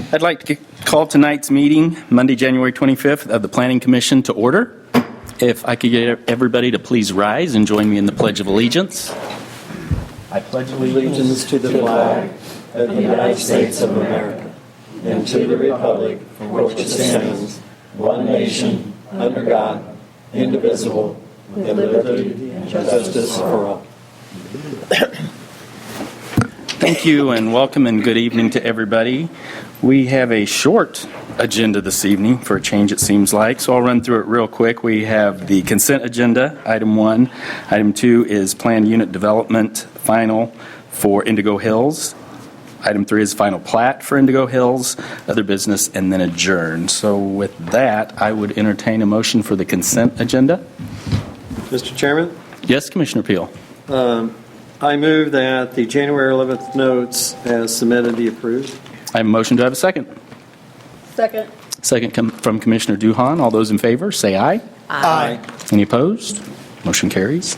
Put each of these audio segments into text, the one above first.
I'd like to call tonight's meeting, Monday, January 25th, of the Planning Commission to order. If I could get everybody to please rise and join me in the Pledge of Allegiance. I pledge allegiance to the flag of the United States of America and to the republic for which it stands, one nation, under God, indivisible, with liberty and justice for all. Thank you and welcome and good evening to everybody. We have a short agenda this evening for a change it seems like, so I'll run through it real quick. We have the consent agenda, item 1. Item 2 is planned unit development final for Indigo Hills. Item 3 is final plat for Indigo Hills, other business, and then adjourn. So with that, I would entertain a motion for the consent agenda. Mr. Chairman? Yes, Commissioner Peel. I move that the January 11th notes as submitted be approved. I have a motion. Do I have a second? Second. Second from Commissioner Duhan. All those in favor, say aye. Aye. Any opposed? Motion carries.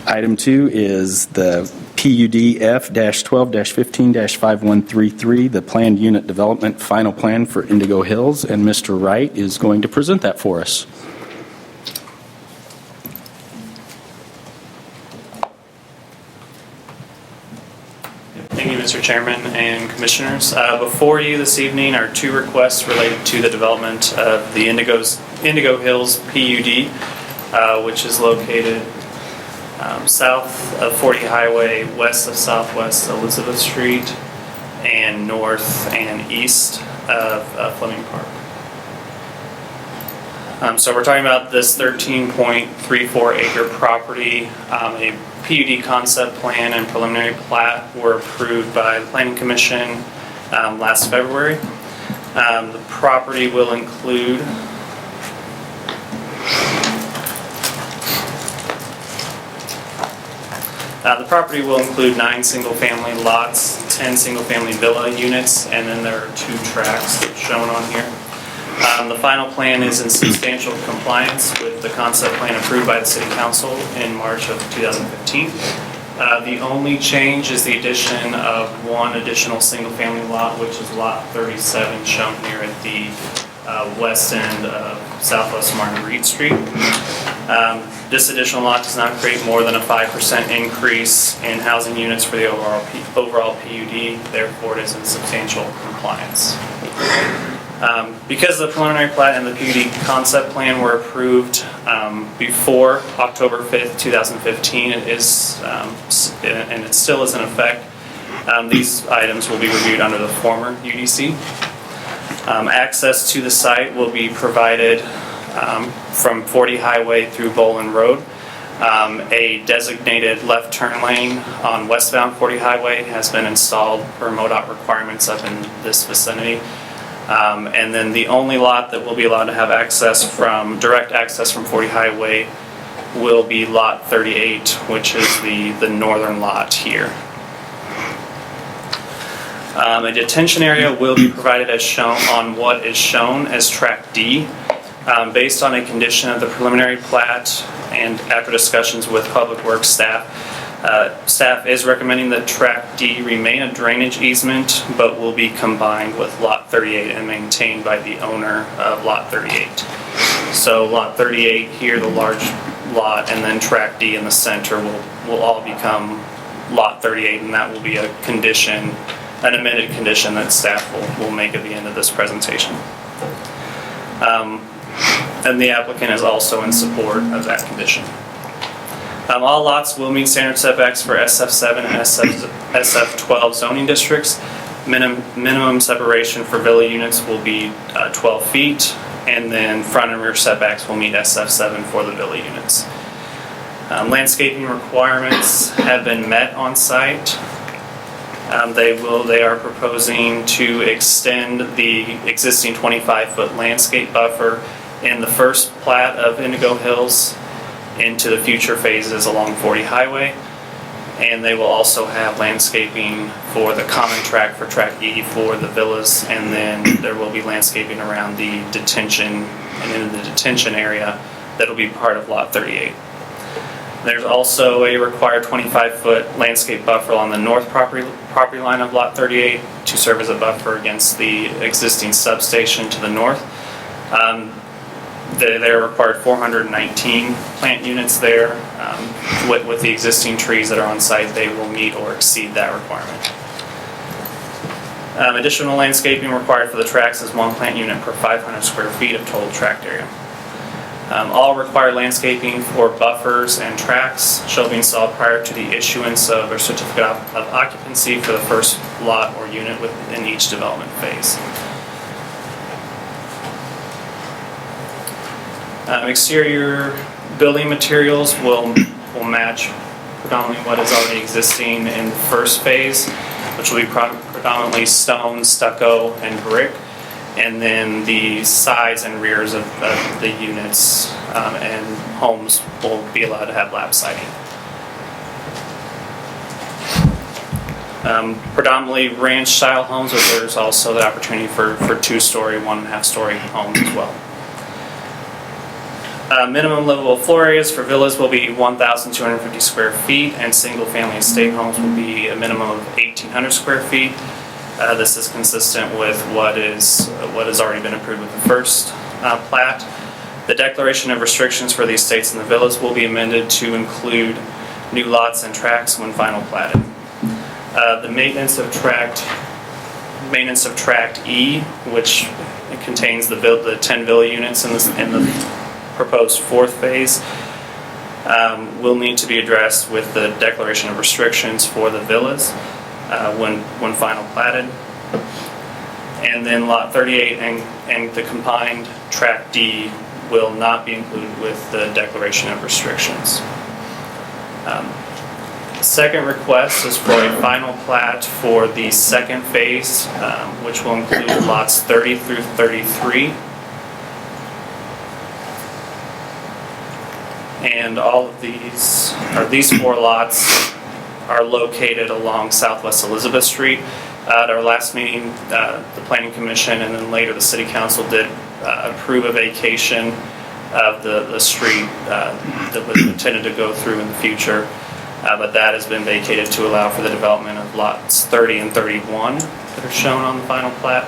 Item 2 is the PUD F-12-15-5133, the planned unit development final plan for Indigo Hills, and Mr. Wright is going to present that for us. Thank you, Mr. Chairman and Commissioners. Before you this evening are two requests related to the development of the Indigo Hills PUD, which is located south of 40 Highway, west of Southwest Elizabeth Street, and north and east of Fleming Park. So we're talking about this 13.34 acre property. A PUD concept plan and preliminary plat were approved by the Planning Commission last February. The property will include the property will include 9 single-family lots, 10 single-family villa units, and then there are 2 tracts shown on here. The final plan is in substantial compliance with the concept plan approved by the City Council in March of 2015. The only change is the addition of 1 additional single-family lot, which is lot 37, shown here at the west end of Southwest Martin Reed Street. This additional lot does not create more than a 5% increase in housing units for the overall PUD, therefore it is in substantial compliance. Because the preliminary plat and the PUD concept plan were approved before October 5th, 2015, it is, and it still is in effect, these items will be reviewed under the former UDC. Access to the site will be provided from 40 Highway through Bolin Road. A designated left turn lane on westbound 40 Highway has been installed per MoDOT requirements up in this vicinity. And then the only lot that will be allowed to have direct access from 40 Highway will be lot 38, which is the northern lot here. A detention area will be provided as shown on what is shown as Track D. Based on a condition of the preliminary plat and after discussions with Public Works staff, staff is recommending that Track D remain a drainage easement, but will be combined with Lot 38 and maintained by the owner of Lot 38. So Lot 38 here, the large lot, and then Track D in the center will all become Lot 38, and that will be a condition, an amended condition that staff will make at the end of this presentation. And the applicant is also in support of that condition. All lots will meet standard setbacks for SF7 and SF12 zoning districts. Minimum separation for villa units will be 12 feet, and then front and rear setbacks will meet SF7 for the villa units. Landscaping requirements have been met on site. They are proposing to extend the existing 25-foot landscape buffer in the first plat of Indigo Hills into the future phases along 40 Highway, and they will also have landscaping for the common track for Track E for the villas, and then there will be landscaping around the detention and in the detention area that will be part of Lot 38. There's also a required 25-foot landscape buffer on the north property line of Lot 38 to serve as a buffer against the existing substation to the north. They're required 419 plant units there. With the existing trees that are on site, they will meet or exceed that requirement. Additional landscaping required for the tracks is 1 plant unit per 500 square feet of total tract area. All required landscaping for buffers and tracks shall be installed prior to the issuance of a certificate of occupancy for the first lot or unit within each development phase. Exterior building materials will match predominantly what is already existing in the first phase, which will be predominantly stone, stucco, and brick. And then the sides and rears of the units and homes will be allowed to have lap siding. Predominantly ranch-style homes, but there's also the opportunity for 2-story, 1.5-story homes as well. Minimum livable floor areas for villas will be 1,250 square feet, and single-family estate homes will be a minimum of 1,800 square feet. This is consistent with what has already been approved with the first plat. The declaration of restrictions for the estates and the villas will be amended to include new lots and tracts when final platted. The maintenance of tract E, which contains the 10 villa units in the proposed fourth phase, will need to be addressed with the declaration of restrictions for the villas when final platted. And then lot 38 and the combined tract D will not be included with the declaration of restrictions. The second request is for a final plat for the second phase, which will include lots 30 through 33. And all of these 4 lots are located along Southwest Elizabeth Street. At our last meeting, the Planning Commission and then later the City Council did approve a vacation of the street that was intended to go through in the future, but that has been vacated to allow for the development of lots 30 and 31 that are shown on the final plat.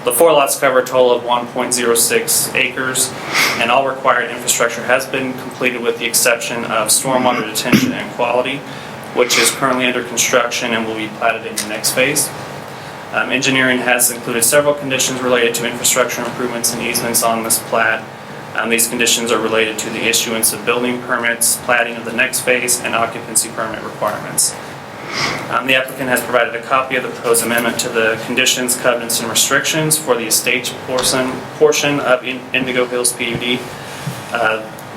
The 4 lots cover a total of 1.06 acres, and all required infrastructure has been completed with the exception of stormwater detention and quality, which is currently under construction and will be platted in the next phase. Engineering has included several conditions related to infrastructure improvements and easements on this plat. These conditions are related to the issuance of building permits, platting of the next phase, and occupancy permit requirements. The applicant has provided a copy of the proposed amendment to the conditions, covenants, and restrictions for the estates portion of Indigo Hills PUD.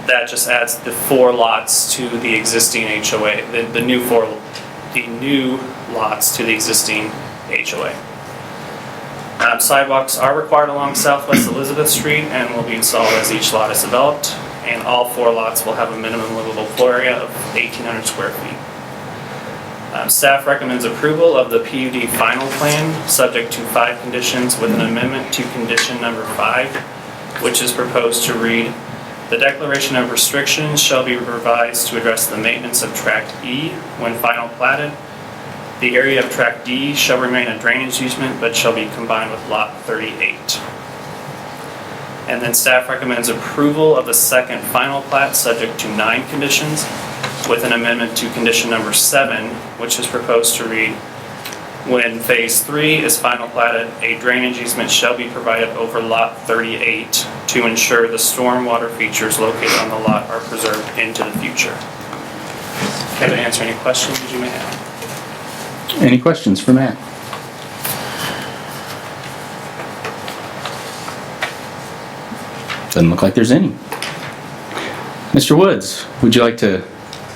That just adds the 4 lots to the existing HOA, the new lots to the existing HOA. Sidewalks are required along Southwest Elizabeth Street and will be installed as each lot is developed, and all 4 lots will have a minimum livable floor area of 1,800 square feet. Staff recommends approval of the PUD final plan, subject to 5 conditions with an amendment to condition number 5, which is proposed to read, the declaration of restrictions shall be revised to address the maintenance of tract E when final platted. The area of tract D shall remain a drainage easement but shall be combined with lot 38. And then staff recommends approval of the second final plat subject to 9 conditions with an amendment to condition number 7, which is proposed to read, when phase 3 is final platted, a drainage easement shall be provided over lot 38 to ensure the stormwater features located on the lot are preserved into the future. Okay, to answer any questions that you may have. Any questions for Matt? Doesn't look like there's any. Mr. Woods, would you like to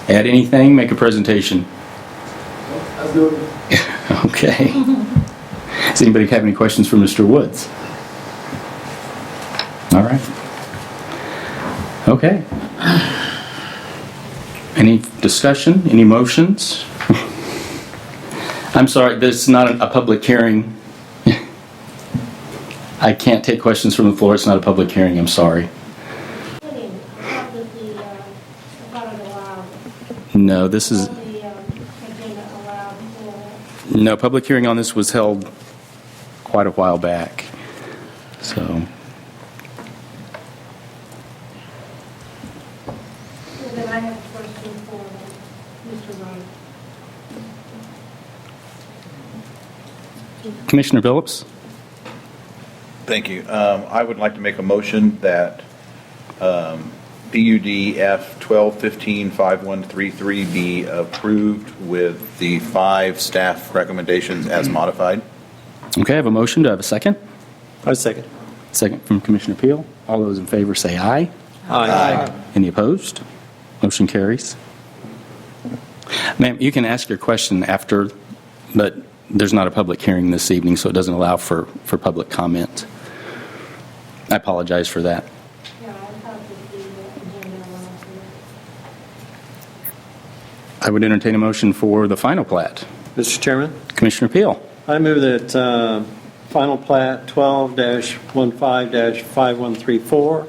add anything, make a presentation? I'll do it. Okay. Does anybody have any questions for Mr. Woods? All right. Okay. Any discussion? Any motions? I'm sorry, this is not a public hearing. I can't take questions from the floor. It's not a public hearing. I'm sorry. How did the, how did it allow, No, this is, the agenda allowed for, no, public hearing on this was held quite a while back. So, and then I have a question for Mr. Ryan. Commissioner Phillips? Thank you. I would like to make a motion that PUD F 1215-5133 be approved with the 5 staff recommendations as modified. Okay, I have a motion. Do I have a second? I second. Second from Commissioner Peel. All those in favor say aye. Aye. Any opposed? Motion carries. Ma'am, you can ask your question after, but there's not a public hearing this evening, so it doesn't allow for public comment. I apologize for that. Yeah, I thought that the agenda allowed for I would entertain a motion for the final plat. Mr. Chairman, Commissioner Peel. I move that final plat 12-15-5134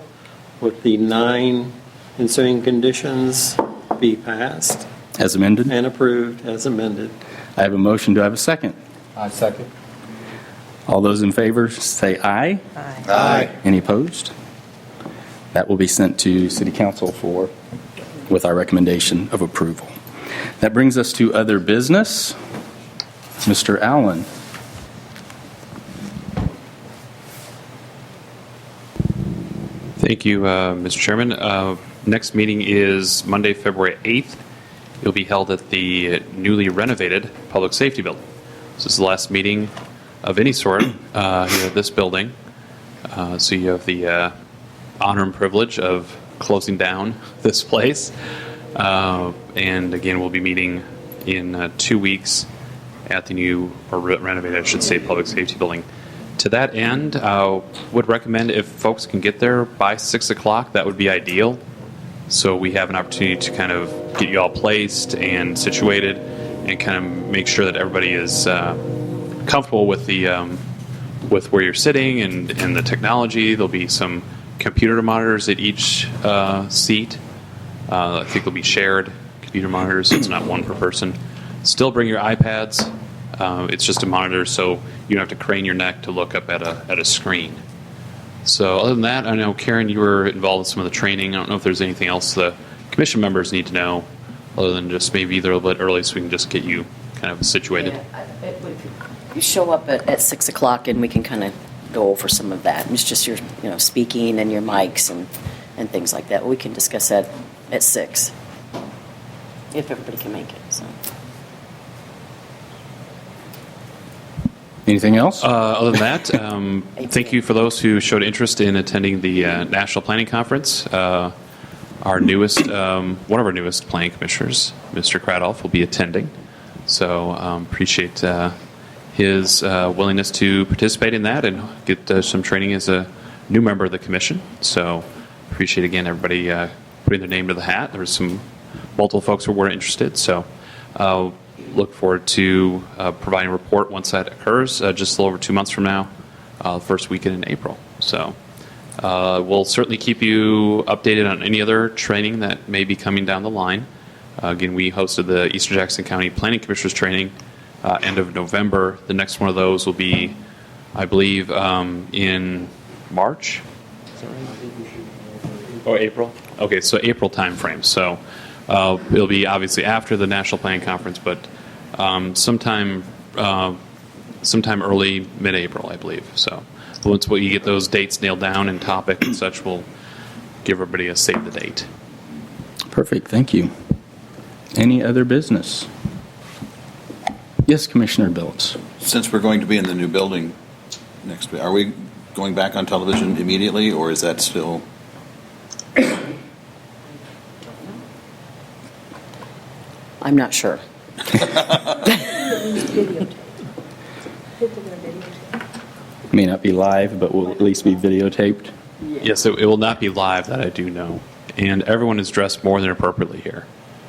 with the 9 ensuing conditions be passed As amended. and approved as amended. I have a motion. Do I have a second? I second. All those in favor say aye. Aye. Any opposed? That will be sent to City Council with our recommendation of approval. That brings us to other business. Mr. Allen. Thank you, Mr. Chairman. Next meeting is Monday, February 8th. It'll be held at the newly renovated Public Safety Building. This is the last meeting of any sort here at this building. So you have the honor and privilege of closing down this place. And again, we'll be meeting in 2 weeks at the new, or renovated, I should say, Public Safety Building. To that end, would recommend if folks can get there by 6 o'clock, that would be ideal. So we have an opportunity to kind of get you all placed and situated and kind of make sure that everybody is comfortable with the with where you're sitting and the technology. There'll be some computer monitors at each seat. I think they'll be shared computer monitors, so it's not one per person. Still bring your iPads. It's just a monitor, so you don't have to crane your neck to look up at a screen. So other than that, I know, Karen, you were involved in some of the training. I don't know if there's anything else the commission members need to know, other than just maybe either a little bit early so we can just get you kind of situated. You show up at 6 o'clock and we can kind of go over some of that. It's just your, speaking and your mics and things like that. We can discuss that at 6 if everybody can make it. So. Anything else? Other than that, thank you for those who showed interest in attending the National Planning Conference. Our newest, one of our newest planning commissioners, Mr. Cradolph, will be attending. So appreciate his willingness to participate in that and get some training as a new member of the commission. So appreciate, again, everybody putting their name to the hat. There was some multiple folks who were interested. So look forward to providing a report once that occurs, just a little over 2 months from now, first weekend in April. So we'll certainly keep you updated on any other training that may be coming down the line. Again, we hosted the Eastern Jackson County Planning Commissioners Training end of November. The next one of those will be, I believe, in March? Or April? Okay, so April timeframe. So it'll be obviously after the National Planning Conference, but sometime early, mid-April, I believe. So once you get those dates nailed down and topic and such, we'll give everybody a save the date. Perfect. Thank you. Any other business? Yes, Commissioner Billups. Since we're going to be in the new building next week, are we going back on television immediately, or is that still? I'm not sure. May not be live, but will at least be videotaped. Yes, it will not be live, that I do know. And everyone is dressed more than appropriately here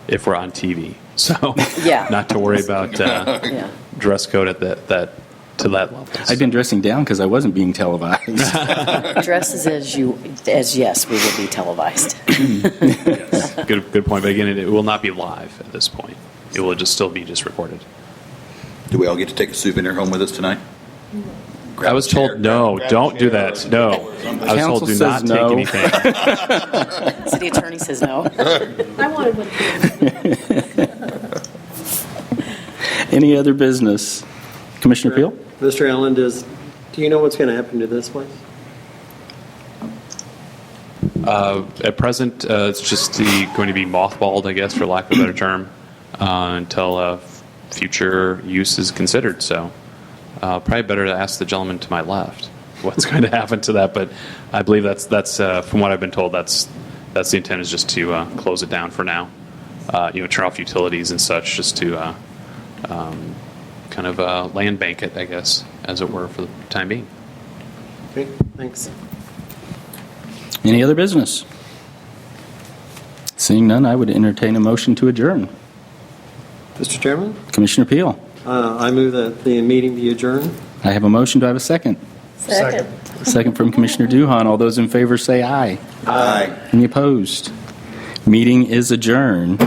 if we're on TV. So Yeah. not to worry about Yeah. dress code at that to that level. I've been dressing down because I wasn't being televised. Dresses as yes, we will be televised. Yes. Good point. But again, it will not be live at this point. It will just still be just recorded. Do we all get to take a souvenir home with us tonight? I was told, no, don't do that. No. I was Council told, do says not take no. anything. City attorney says no. I wanted one. Any other business? Commissioner Peel? Mr. Allen, do you know what's going to happen to this place? At present, it's just going to be mothballed, I guess, for lack of a better term, until future use is considered. So probably better to ask the gentleman to my left what's going to happen to that. But I believe that's from what I've been told, that's the intent, is just to close it down for now. Turn off utilities and such, just to kind of land bank it, I guess, as it were, for the time being. Okay, thanks. Any other business? Seeing none, I would entertain a motion to adjourn. Mr. Chairman, Commissioner Peel? I move that the meeting be adjourned. I have a motion. Do I have a second? Second. Second from Commissioner Duhan. All those in favor say aye. Aye. Any opposed? Meeting is adjourned.